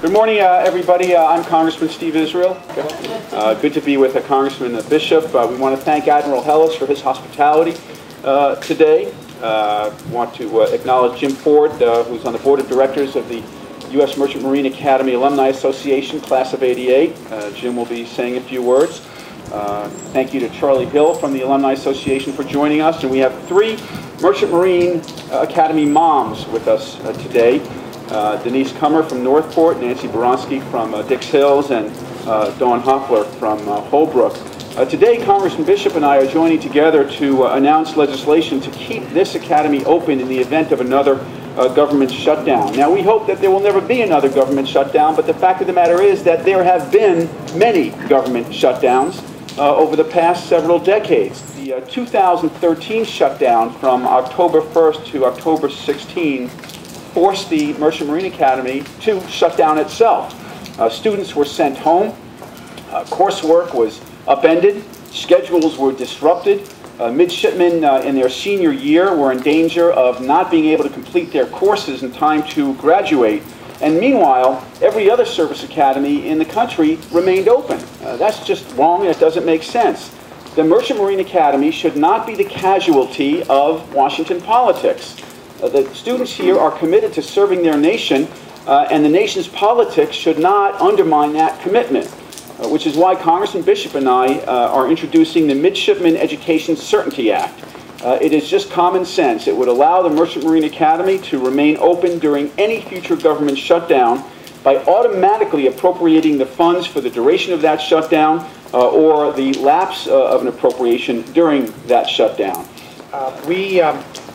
Good morning, everybody. I'm Congressman Steve Israel. Good to be with Congressman Bishop. We want to thank Admiral Hellis for his hospitality today. Want to acknowledge Jim Forde, who's on the board of directors of the U.S. Merchant Marine Academy Alumni Association, Class of '88. Jim will be saying a few words. Thank you to Charlie Hill from the Alumni Association for joining us. And we have three Merchant Marine Academy moms with us today. Denise Kummer from Northport, Nancy Boronsky from Dix Hills, and Dawn Hoffler from Holbrook. Today, Congressman Bishop and I are joining together to announce legislation to keep this academy open in the event of another government shutdown. Now, we hope that there will never be another government shutdown, but the fact of the matter is that there have been many government shutdowns over the past several decades. The 2013 shutdown from October 1st to October 16 forced the Merchant Marine Academy to shut down itself. Students were sent home, coursework was upended, schedules were disrupted, midshipmen in their senior year were in danger of not being able to complete their courses in time to graduate, and meanwhile, every other service academy in the country remained open. That's just wrong, and it doesn't make sense. The Merchant Marine Academy should not be the casualty of Washington politics. The students here are committed to serving their nation, and the nation's politics should not undermine that commitment, which is why Congressman Bishop and I are introducing the Midshipman Education Certainty Act. It is just common sense. It would allow the Merchant Marine Academy to remain open during any future government shutdown by automatically appropriating the funds for the duration of that shutdown or the lapse of an appropriation during that shutdown.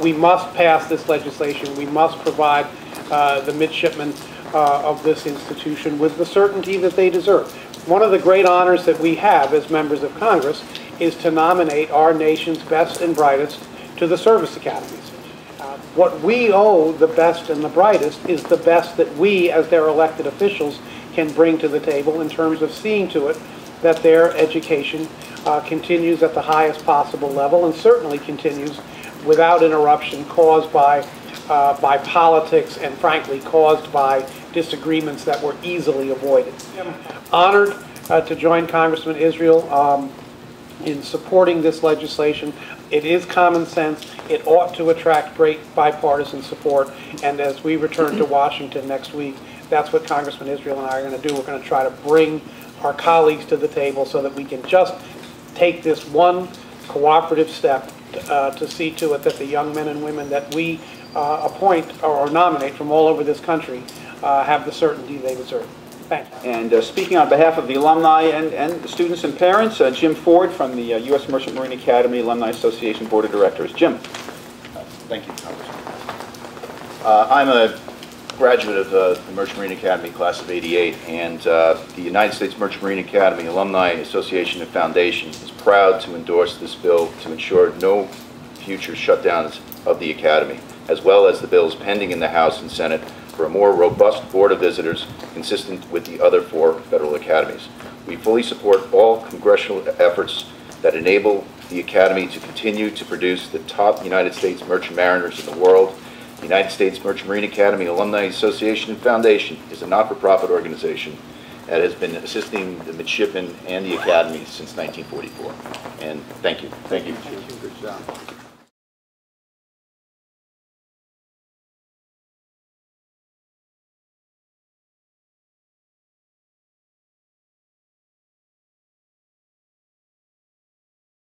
We must pass this legislation. We must provide the midshipmen of this institution with the certainty that they deserve. One of the great honors that we have as members of Congress is to nominate our nation's best and brightest to the service academies. What we owe the best and the brightest is the best that we, as their elected officials, can bring to the table in terms of seeing to it that their education continues at the highest possible level and certainly continues without interruption caused by politics and, frankly, caused by disagreements that were easily avoided. I'm honored to join Congressman Israel in supporting this legislation. It is common sense. It ought to attract great bipartisan support. And as we return to Washington next week, that's what Congressman Israel and I are going to do. We're going to try to bring our colleagues to the table so that we can just take this one cooperative step to see to it that the young men and women that we appoint or nominate from all over this country have the certainty they deserve. Thank you. And speaking on behalf of the alumni and the students and parents, Jim Forde from the U.S. Merchant Marine Academy Alumni Association Board of Directors. Jim. Thank you, Congressman. I'm a graduate of the Merchant Marine Academy Class of '88, and the United States Merchant Marine Academy Alumni Association and Foundation is proud to endorse this bill to ensure no future shutdowns of the Academy, as well as the bills pending in the House and Senate for a more robust Board of Visitors consistent with the other four federal academies. We fully support all congressional efforts that enable the Academy to continue to produce the top United States merchant mariners in the world. The United States Merchant Marine Academy Alumni Association and Foundation is a not-for-profit organization that has been assisting the midshipmen and the Academy since 1944. And thank you. Thank you. Thank you. Good job.